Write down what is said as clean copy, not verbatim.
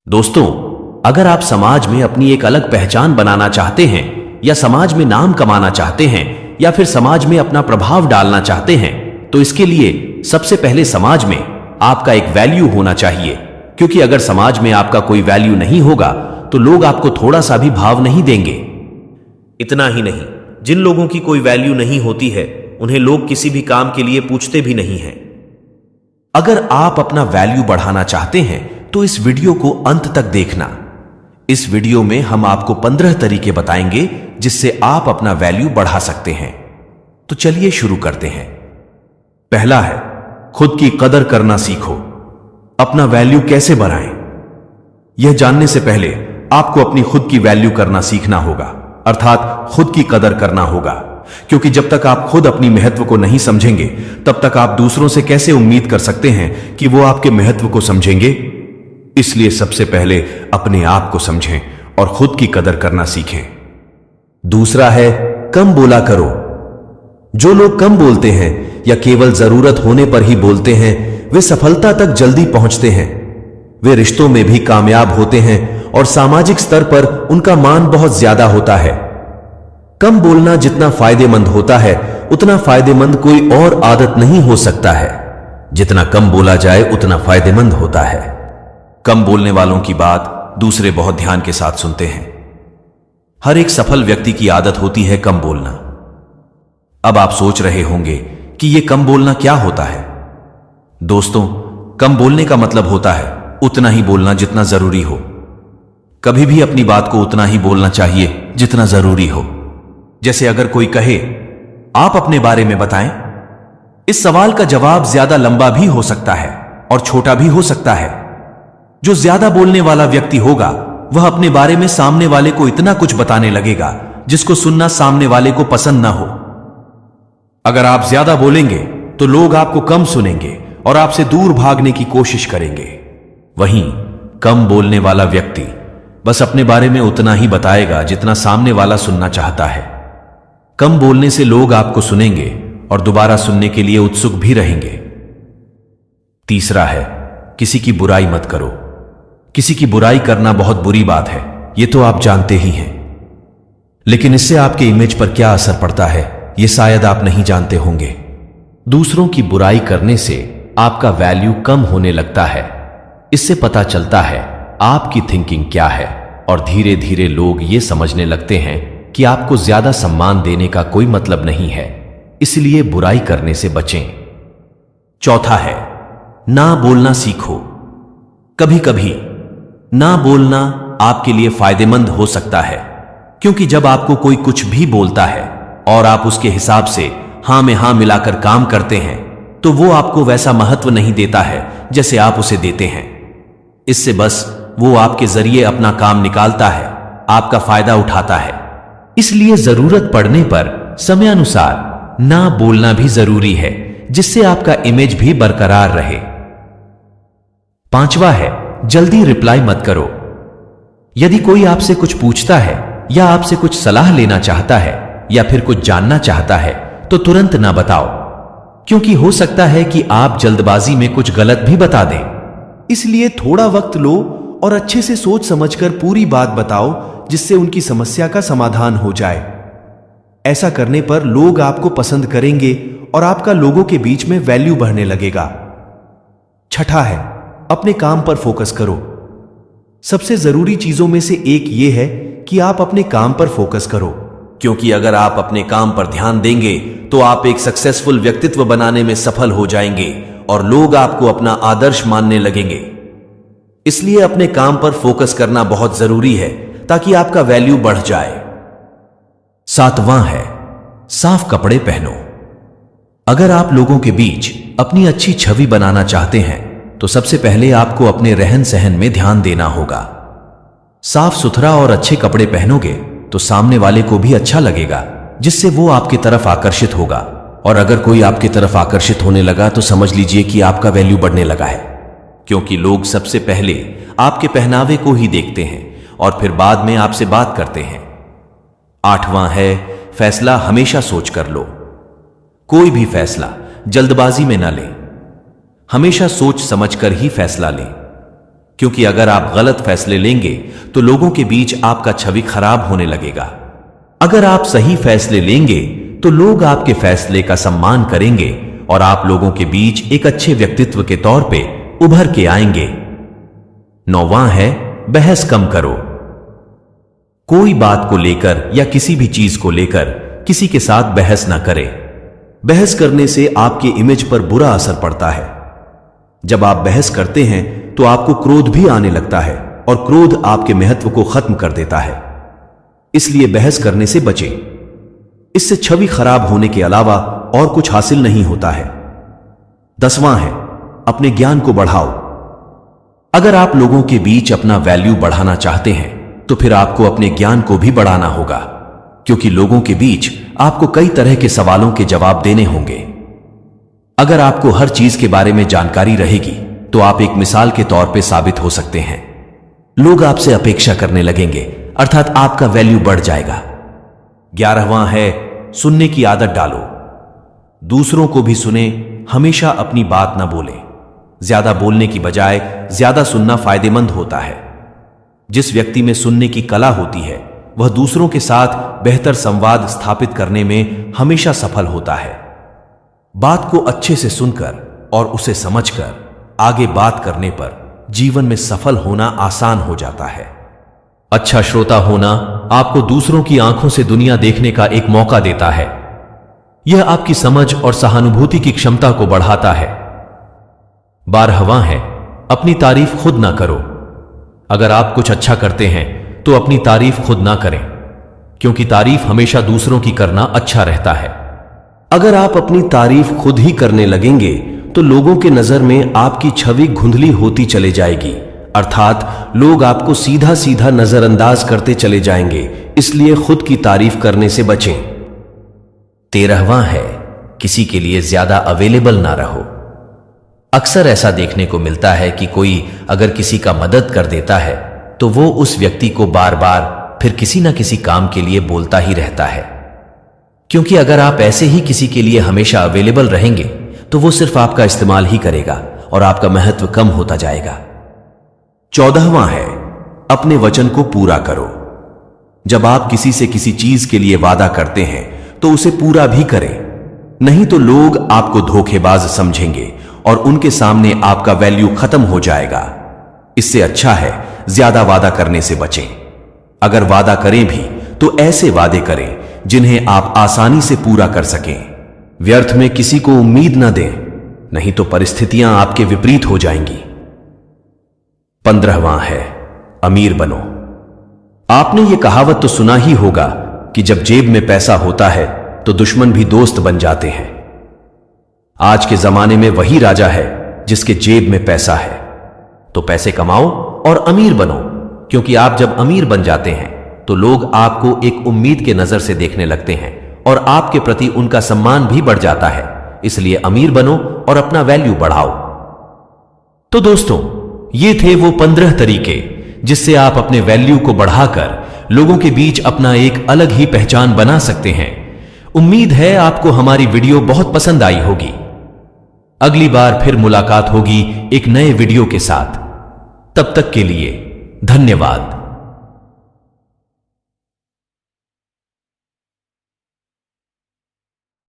दोस्तों, अगर आप समाज में अपनी एक अलग पहचान बनाना चाहते हैं या समाज में नाम कमाना चाहते हैं या फिर समाज में अपना प्रभाव डालना चाहते हैं तो इसके लिए सबसे पहले समाज में आपका एक वैल्यू होना चाहिए। क्योंकि अगर समाज में आपका कोई वैल्यू नहीं होगा तो लोग आपको थोड़ा सा भी भाव नहीं देंगे। इतना ही नहीं, जिन लोगों की कोई वैल्यू नहीं होती है उन्हें लोग किसी भी काम के लिए पूछते भी नहीं हैं। अगर आप अपना वैल्यू बढ़ाना चाहते हैं तो इस वीडियो को अंत तक देखना। इस वीडियो में हम आपको 15 तरीके बताएंगे जिससे आप अपना वैल्यू बढ़ा सकते हैं। तो चलिए शुरू करते हैं। पहला है, खुद की कदर करना सीखो। अपना वैल्यू कैसे बढ़ाएं? यह जानने से पहले आपको अपनी खुद की वैल्यू करना सीखना होगा, अर्थात खुद की कदर करना होगा। क्योंकि जब तक आप खुद अपनी महत्व को नहीं समझेंगे तब तक आप दूसरों से कैसे उम्मीद कर सकते हैं कि वो आपके महत्व को समझेंगे। इसलिए सबसे पहले अपने आप को समझें और खुद की कदर करना सीखें। दूसरा है, कम बोला करो। जो लोग कम बोलते हैं या केवल जरूरत होने पर ही बोलते हैं वे सफलता तक जल्दी पहुंचते हैं। वे रिश्तों में भी कामयाब होते हैं और सामाजिक स्तर पर उनका मान बहुत ज्यादा होता है। कम बोलना जितना फायदेमंद होता है उतना फायदेमंद कोई और आदत नहीं हो सकता है। जितना कम बोला जाए उतना फायदेमंद होता है। कम बोलने वालों की बात दूसरे बहुत ध्यान के साथ सुनते हैं। हर एक सफल व्यक्ति की आदत होती है कम बोलना। अब आप सोच रहे होंगे कि यह कम बोलना क्या होता है। दोस्तों, कम बोलने का मतलब होता है उतना ही बोलना जितना जरूरी हो। कभी भी अपनी बात को उतना ही बोलना चाहिए जितना जरूरी हो। जैसे अगर कोई कहे, आप अपने बारे में बताएं, इस सवाल का जवाब ज्यादा लंबा भी हो सकता है और छोटा भी हो सकता है। जो ज्यादा बोलने वाला व्यक्ति होगा वह अपने बारे में सामने वाले को इतना कुछ बताने लगेगा जिसको सुनना सामने वाले को पसंद ना हो। अगर आप ज्यादा बोलेंगे तो लोग आपको कम सुनेंगे और आपसे दूर भागने की कोशिश करेंगे। वहीं कम बोलने वाला व्यक्ति बस अपने बारे में उतना ही बताएगा जितना सामने वाला सुनना चाहता है। कम बोलने से लोग आपको सुनेंगे और दोबारा सुनने के लिए उत्सुक भी रहेंगे। तीसरा है, किसी की बुराई मत करो। किसी की बुराई करना बहुत बुरी बात है, यह तो आप जानते ही हैं। लेकिन इससे आपके इमेज पर क्या असर पड़ता है यह शायद आप नहीं जानते होंगे। दूसरों की बुराई करने से आपका वैल्यू कम होने लगता है। इससे पता चलता है आपकी थिंकिंग क्या है और धीरे धीरे लोग ये समझने लगते हैं कि आपको ज्यादा सम्मान देने का कोई मतलब नहीं है। इसलिए बुराई करने से बचें। चौथा है, ना बोलना सीखो। कभी कभी ना बोलना आपके लिए फायदेमंद हो सकता है, क्योंकि जब आपको कोई कुछ भी बोलता है और आप उसके हिसाब से हां में हां मिलाकर काम करते हैं तो वो आपको वैसा महत्व नहीं देता है जैसे आप उसे देते हैं। इससे बस वो आपके जरिए अपना काम निकालता है, आपका फायदा उठाता है। इसलिए जरूरत पड़ने पर समयानुसार ना बोलना भी जरूरी है, जिससे आपका इमेज भी बरकरार रहे। पांचवा है, जल्दी रिप्लाई मत करो। यदि कोई आपसे कुछ पूछता है या आपसे कुछ सलाह लेना चाहता है या फिर कुछ जानना चाहता है तो तुरंत ना बताओ, क्योंकि हो सकता है कि आप जल्दबाजी में कुछ गलत भी बता दें। इसलिए थोड़ा वक्त लो और अच्छे से सोच समझकर पूरी बात बताओ, जिससे उनकी समस्या का समाधान हो जाए। ऐसा करने पर लोग आपको पसंद करेंगे और आपका लोगों के बीच में वैल्यू बढ़ने लगेगा। छठा है, अपने काम पर फोकस करो। सबसे जरूरी चीजों में से एक यह है कि आप अपने काम पर फोकस करो, क्योंकि अगर आप अपने काम पर ध्यान देंगे तो आप एक सक्सेसफुल व्यक्तित्व बनाने में सफल हो जाएंगे और लोग आपको अपना आदर्श मानने लगेंगे। इसलिए अपने काम पर फोकस करना बहुत जरूरी है ताकि आपका वैल्यू बढ़ जाए। सातवां है, साफ कपड़े पहनो। अगर आप लोगों के बीच अपनी अच्छी छवि बनाना चाहते हैं तो सबसे पहले आपको अपने रहन सहन में ध्यान देना होगा। साफ सुथरा और अच्छे कपड़े पहनोगे तो सामने वाले को भी अच्छा लगेगा, जिससे वो आपकी तरफ आकर्षित होगा। और अगर कोई आपकी तरफ आकर्षित होने लगा तो समझ लीजिए कि आपका वैल्यू बढ़ने लगा है, क्योंकि लोग सबसे पहले आपके पहनावे को ही देखते हैं और फिर बाद में आपसे बात करते हैं। आठवां है, फैसला हमेशा सोच कर लो। कोई भी फैसला जल्दबाजी में ना लें, हमेशा सोच समझकर ही फैसला लें। क्योंकि अगर आप गलत फैसले लेंगे तो लोगों के बीच आपका छवि खराब होने लगेगा। अगर आप सही फैसले लेंगे तो लोग आपके फैसले का सम्मान करेंगे और आप लोगों के बीच एक अच्छे व्यक्तित्व के तौर पे उभर के आएंगे। 9वां है बहस कम करो। कोई बात को लेकर या किसी भी चीज को लेकर किसी के साथ बहस ना करें। बहस करने से आपके इमेज पर बुरा असर पड़ता है। जब आप बहस करते हैं तो आपको क्रोध भी आने लगता है और क्रोध आपके महत्व को खत्म कर देता है। इसलिए बहस करने से बचें। इससे छवि खराब होने के अलावा और कुछ हासिल नहीं होता है। 10वां है अपने ज्ञान को बढ़ाओ। अगर आप लोगों के बीच अपना वैल्यू बढ़ाना चाहते हैं तो फिर आपको अपने ज्ञान को भी बढ़ाना होगा, क्योंकि लोगों के बीच आपको कई तरह के सवालों के जवाब देने होंगे। अगर आपको हर चीज के बारे में जानकारी रहेगी तो आप एक मिसाल के तौर पे साबित हो सकते हैं। लोग आपसे अपेक्षा करने लगेंगे, अर्थात आपका वैल्यू बढ़ जाएगा। 11वां है सुनने की आदत डालो। दूसरों को भी सुने, हमेशा अपनी बात ना बोले। ज्यादा बोलने की बजाय ज्यादा सुनना फायदेमंद होता है। जिस व्यक्ति में सुनने की कला होती है वह दूसरों के साथ बेहतर संवाद स्थापित करने में हमेशा सफल होता है। बात को अच्छे से सुनकर और उसे समझकर आगे बात करने पर जीवन में सफल होना आसान हो जाता है। अच्छा श्रोता होना आपको दूसरों की आंखों से दुनिया देखने का एक मौका देता है। यह आपकी समझ और सहानुभूति की क्षमता को बढ़ाता है। 12वां है अपनी तारीफ खुद ना करो। अगर आप कुछ अच्छा करते हैं तो अपनी तारीफ खुद ना करें, क्योंकि तारीफ हमेशा दूसरों की करना अच्छा रहता है। अगर आप अपनी तारीफ खुद ही करने लगेंगे तो लोगों के नजर में आपकी छवि धुंधली होती चले जाएगी, अर्थात लोग आपको सीधा सीधा नजरअंदाज करते चले जाएंगे। इसलिए खुद की तारीफ करने से बचें। 13वां है किसी के लिए ज्यादा अवेलेबल ना रहो। अक्सर ऐसा देखने को मिलता है कि कोई अगर किसी का मदद कर देता है तो वो उस व्यक्ति को बार बार फिर किसी ना किसी काम के लिए बोलता ही रहता है, क्योंकि अगर आप ऐसे ही किसी के लिए हमेशा अवेलेबल रहेंगे तो वो सिर्फ आपका इस्तेमाल ही करेगा और आपका महत्व कम होता जाएगा। 14वां है अपने वचन को पूरा करो। जब आप किसी से किसी चीज के लिए वादा करते हैं तो उसे पूरा भी करें, नहीं तो लोग आपको धोखेबाज समझेंगे और उनके सामने आपका वैल्यू खत्म हो जाएगा। इससे अच्छा है ज्यादा वादा करने से बचें। अगर वादा करें भी तो ऐसे वादे करें जिन्हें आप आसानी से पूरा कर सकें। व्यर्थ में किसी को उम्मीद न दें, नहीं तो परिस्थितियां आपके विपरीत हो जाएंगी। 15वां है अमीर बनो। आपने यह कहावत तो सुना ही होगा कि जब जेब में पैसा होता है तो दुश्मन भी दोस्त बन जाते हैं। आज के जमाने में वही राजा है जिसके जेब में पैसा है। तो पैसे कमाओ और अमीर बनो, क्योंकि आप जब अमीर बन जाते हैं तो लोग आपको एक उम्मीद के नजर से देखने लगते हैं और आपके प्रति उनका सम्मान भी बढ़ जाता है। इसलिए अमीर बनो और अपना वैल्यू बढ़ाओ। तो दोस्तों, ये थे वो 15 तरीके जिससे आप अपने वैल्यू को बढ़ाकर लोगों के बीच अपना एक अलग ही पहचान बना सकते हैं। उम्मीद है आपको हमारी वीडियो बहुत पसंद आई होगी। अगली बार फिर मुलाकात होगी एक नए वीडियो के साथ। तब तक के लिए धन्यवाद।